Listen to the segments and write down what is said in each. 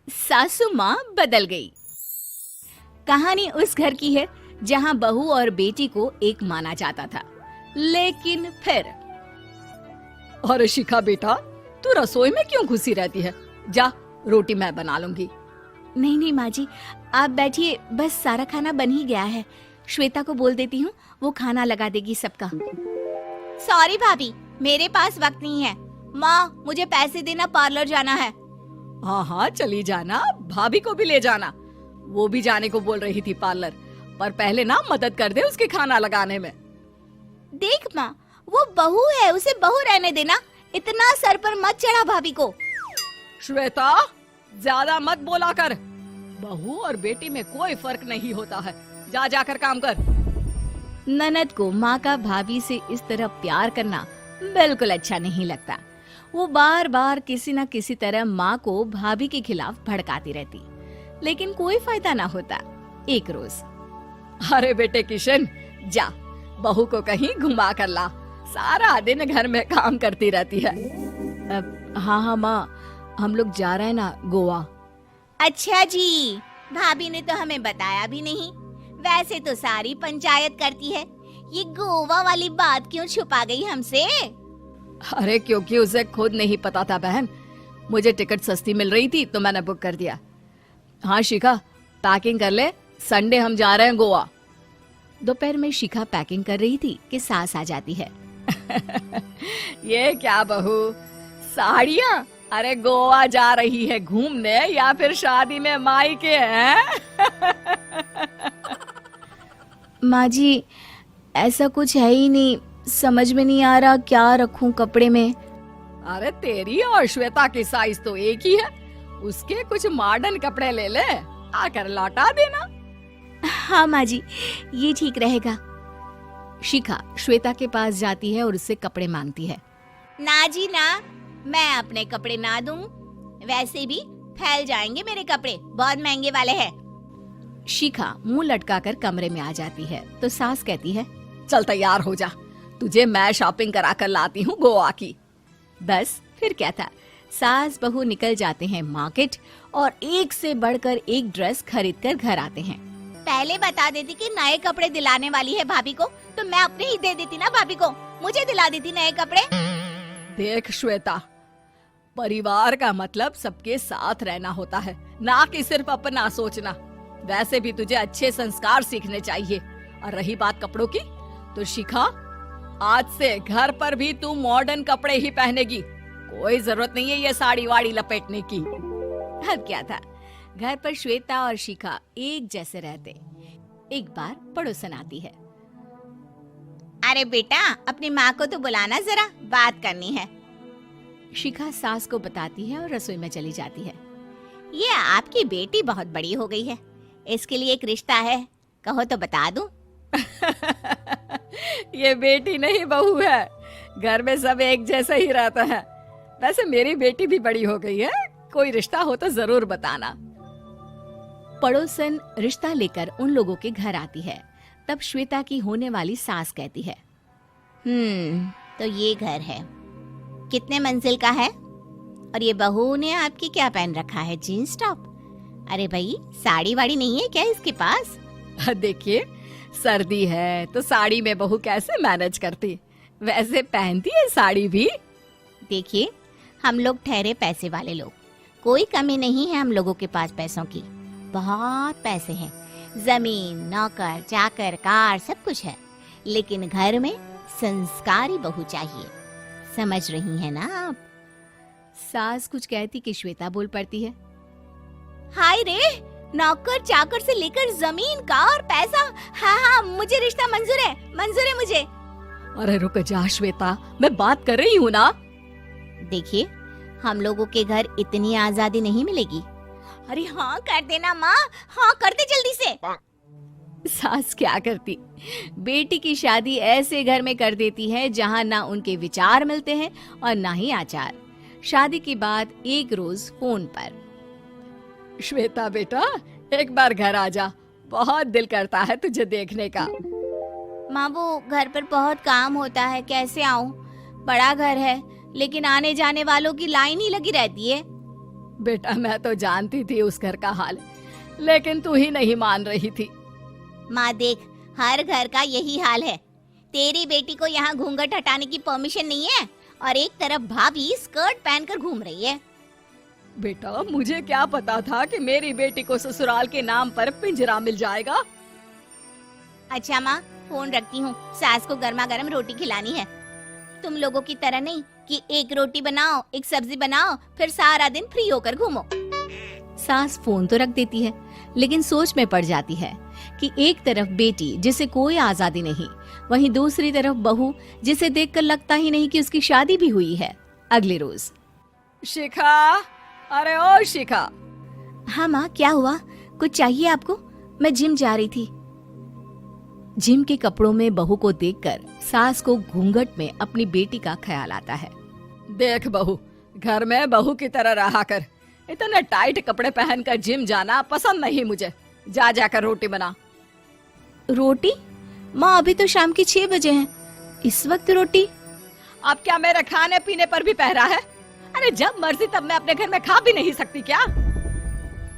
सासू माँ बदल गई। कहानी उस घर की है जहाँ बहू और बेटी को एक माना जाता था, लेकिन फिर अरे शिखा बेटा, तू रसोई में क्यों घुसी रहती है? जा, रोटी मैं बना लूंगी। नहीं नहीं माँ जी, आप बैठिए, बस सारा खाना बन ही गया है। श्वेता को बोल देती हूँ, वो खाना लगा देगी सबका। सॉरी भाभी, मेरे पास वक्त नहीं है। माँ, मुझे पैसे देना, पार्लर जाना है। हाँ हाँ चली जाना, भाभी को भी ले जाना। वो भी जाने को बोल रही थी पार्लर, पर पहले ना मदद कर दे उसके खाना लगाने में। देख माँ, वो बहू है, उसे बहू रहने देना, इतना सर पर मत चढ़ा भाभी को। श्वेता, ज्यादा मत बोला कर। बहू और बेटी में कोई फर्क नहीं होता है। जा जाकर काम कर। ननद को माँ का भाभी से इस तरह प्यार करना बिल्कुल अच्छा नहीं लगता। वो बार बार किसी न किसी तरह माँ को भाभी के खिलाफ भड़काती रहती, लेकिन कोई फायदा ना होता। एक रोज, अरे बेटे किशन, जा बहू को कहीं घुमा कर ला। सारा दिन घर में काम करती रहती है। हाँ हाँ माँ, हम लोग जा रहे हैं ना गोवा। अच्छा जी, भाभी ने तो हमें बताया भी नहीं। वैसे तो सारी पंचायत करती है, ये गोवा वाली बात क्यों छुपा गई हमसे? अरे क्योंकि उसे खुद नहीं पता था बहन। मुझे टिकट सस्ती मिल रही थी तो मैंने बुक कर दिया। हाँ शिखा, पैकिंग कर ले, संडे हम जा रहे हैं गोवा। दोपहर में शिखा पैकिंग कर रही थी कि सास आ जाती है। ये क्या बहू, साड़ियाँ? अरे गोवा जा रही है घूमने या फिर शादी में मायके हैं? माँ जी, ऐसा कुछ है ही नहीं, समझ में नहीं आ रहा क्या रखूं कपड़े में। अरे तेरी और श्वेता की साइज तो एक ही है। उसके कुछ मॉडर्न कपड़े ले ले, आकर लौटा देना। हाँ माँ जी, ये ठीक रहेगा। शिखा श्वेता के पास जाती है और उससे कपड़े मांगती है। ना जी ना, मैं अपने कपड़े ना दूं, वैसे भी फैल जाएंगे मेरे कपड़े, बहुत महंगे वाले हैं। शिखा मुंह लटकाकर कमरे में आ जाती है तो सास कहती है, चल तैयार हो जा, तुझे मैं शॉपिंग करा कर लाती हूँ गोवा की। बस फिर क्या था, सास बहू निकल जाते हैं मार्केट और एक से बढ़कर एक ड्रेस खरीद कर घर आते हैं। पहले बता देती कि नए कपड़े दिलाने वाली है भाभी को, तो मैं अपने ही दे देती ना भाभी को, मुझे दिला देती नए कपड़े। देख श्वेता, परिवार का मतलब सबके साथ रहना होता है, ना कि सिर्फ अपना सोचना। वैसे भी तुझे अच्छे संस्कार सीखने चाहिए। और रही बात कपड़ों की, तो शिखा, आज से घर पर भी तू मॉडर्न कपड़े ही पहनेगी। कोई जरूरत नहीं है ये साड़ी वाड़ी लपेटने की। अब क्या था, घर पर श्वेता और शिखा एक जैसे रहते। एक बार पड़ोसन आती है। अरे बेटा, अपनी माँ को तो बुलाना, जरा बात करनी है। शिखा सास को बताती है और रसोई में चली जाती है। ये आपकी बेटी बहुत बड़ी हो गई है, इसके लिए एक रिश्ता है, कहो तो बता दूं। ये बेटी नहीं बहू है, घर में सब एक जैसा ही रहता है। वैसे मेरी बेटी भी बड़ी हो गई है, कोई रिश्ता हो तो जरूर बताना। पड़ोसन रिश्ता लेकर उन लोगों के घर आती है। तब श्वेता की होने वाली सास कहती है, तो ये घर है, कितने मंजिल का है? और ये बहू ने आपकी क्या पहन रखा है, जीन्स टॉप? अरे भाई, साड़ी वाड़ी नहीं है क्या इसके पास? देखिए, सर्दी है तो साड़ी में बहू कैसे मैनेज करती, वैसे पहनती है साड़ी भी। देखिए, हम लोग ठहरे पैसे वाले लोग, कोई कमी नहीं है हम लोगों के पास पैसों की, बहुत पैसे हैं, जमीन, नौकर चाकर, कार, सब कुछ है, लेकिन घर में संस्कारी बहू चाहिए। समझ रही है ना आप? सास कुछ कहती कि श्वेता बोल पड़ती है, हाय रे, नौकर चाकर से लेकर जमीन, कार, पैसा, हाँ हाँ, मुझे रिश्ता मंजूर है मुझे। अरे रुक जा श्वेता, मैं बात कर रही हूँ ना। देखिए, हम लोगों के घर इतनी आजादी नहीं मिलेगी। अरे हाँ कर देना माँ, हाँ कर दे जल्दी से। सास क्या करती, बेटी की शादी ऐसे घर में कर देती है जहाँ ना उनके विचार मिलते हैं और ना ही आचार। शादी के बाद एक रोज फोन पर, श्वेता बेटा, एक बार घर आ जा, बहुत दिल करता है तुझे देखने का। माँ, वो घर पर बहुत काम होता है, कैसे आऊँ? बड़ा घर है, लेकिन आने जाने वालों की लाइन ही लगी रहती है। बेटा मैं तो जानती थी उस घर का हाल, लेकिन तू ही नहीं मान रही थी। माँ देख, हर घर का यही हाल है। तेरी बेटी को यहाँ घूंघट हटाने की परमिशन नहीं है और एक तरफ भाभी स्कर्ट पहनकर घूम रही है। बेटा मुझे क्या पता था कि मेरी बेटी को ससुराल के नाम पर पिंजरा मिल जाएगा। अच्छा माँ, फोन रखती हूँ, सास को गर्मा गर्म रोटी खिलानी है। तुम लोगों की तरह नहीं कि एक रोटी बनाओ, एक सब्जी बनाओ, फिर सारा दिन फ्री होकर घूमो। सास फोन तो रख देती है, लेकिन सोच में पड़ जाती है कि एक तरफ बेटी जिसे कोई आजादी नहीं, वहीं दूसरी तरफ बहू जिसे देखकर लगता ही नहीं कि उसकी शादी भी हुई है। अगले रोज। शिखा, अरे ओ शिखा। हाँ माँ, क्या हुआ? कुछ चाहिए आपको? मैं जिम जा रही थी। जिम के कपड़ों में बहू को देखकर सास को घूंघट में अपनी बेटी का ख्याल आता है। देख बहू, घर में बहू की तरह रहा कर। इतने टाइट कपड़े पहनकर जिम जाना पसंद नहीं मुझे। जा जाकर रोटी बना। रोटी? माँ अभी तो शाम के 6 बजे हैं, इस वक्त रोटी? अब क्या मेरे खाने पीने पर भी पहरा है? अरे जब मर्जी तब मैं अपने घर में खा भी नहीं सकती क्या?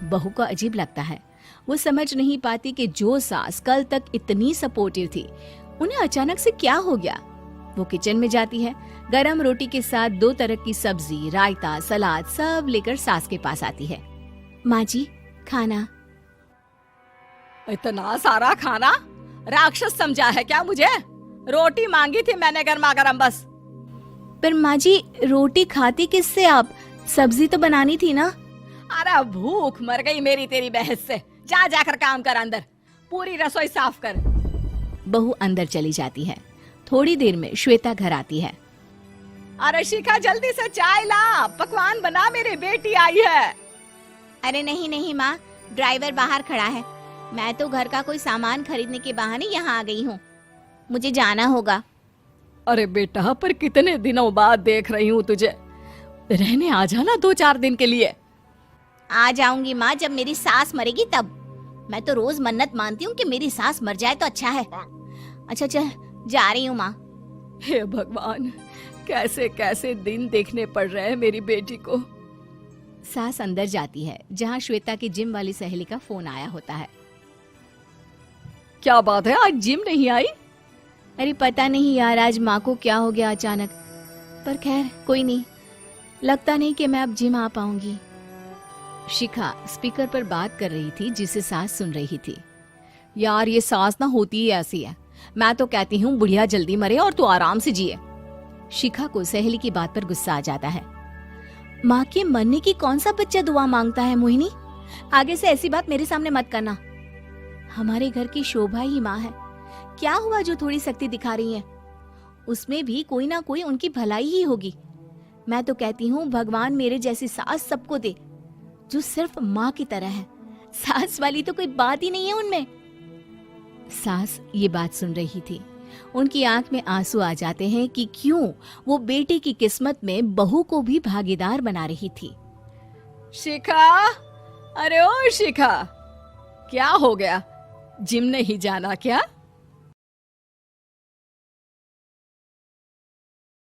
बहू को अजीब लगता है। वो समझ नहीं पाती कि जो सास कल तक इतनी सपोर्टिव थी, उन्हें अचानक से क्या हो गया। वो किचन में जाती है, गरम रोटी के साथ 2 तरह की सब्जी, रायता, सलाद सब लेकर सास के पास आती है। माँ जी, खाना। इतना सारा खाना? राक्षस समझा है क्या मुझे? रोटी मांगी थी मैंने गर्मा गर्म बस। पर माँ जी, रोटी खाती किससे आप? सब्जी तो बनानी थी ना। अरे भूख मर गई मेरी तेरी बहस से। जा जाकर काम कर, अंदर पूरी रसोई साफ कर। बहू अंदर चली जाती है। थोड़ी देर में श्वेता घर आती है। अरे शिखा, जल्दी से चाय ला, पकवान बना, मेरी बेटी आई है। अरे नहीं नहीं माँ, ड्राइवर बाहर खड़ा है। मैं तो घर का कोई सामान खरीदने के बहाने यहाँ आ गई हूँ, मुझे जाना होगा। अरे बेटा, पर कितने दिनों बाद देख रही हूँ तुझे, रहने आ जाना 2-4 दिन के लिए। आ जाऊंगी माँ, जब मेरी सास मरेगी तब। मैं तो रोज मन्नत मानती हूँ कि मेरी सास मर जाए तो अच्छा है। अच्छा चल, जा रही हूँ माँ। हे भगवान, कैसे कैसे दिन देखने पड़ रहे हैं मेरी बेटी को। सास अंदर जाती है, जहाँ श्वेता की जिम वाली सहेली का फोन आया होता है। क्या बात है, आज जिम नहीं आई? अरे पता नहीं यार, आज माँ को क्या हो गया अचानक। पर खैर कोई नहीं, लगता नहीं कि मैं अब जिम आ पाऊंगी। शिखा स्पीकर पर बात कर रही थी, जिसे सास सुन रही थी। यार ये सास ना होती ही ऐसी है। मैं तो कहती हूँ बुढ़िया जल्दी मरे और तू आराम से जिए। शिखा को सहेली की बात पर गुस्सा आ जाता है। माँ के मरने की कौन सा बच्चा दुआ मांगता है मोहिनी? आगे से ऐसी बात मेरे सामने मत करना। हमारे घर की शोभा ही माँ है। क्या हुआ जो थोड़ी शक्ति दिखा रही है? उसमें भी कोई ना कोई उनकी भलाई ही होगी। मैं तो कहती हूँ भगवान मेरे जैसी सास सबको दे, जो सिर्फ माँ की तरह है। सास वाली तो कोई बात ही नहीं है उनमें। सास ये बात सुन रही थी। उनकी आंख में आंसू आ जाते हैं कि क्यों वो बेटे की किस्मत में बहू को भी भागीदार बना रही थी। शिखा, अरे ओ शिखा, क्या हो गया? जिम नहीं जाना क्या?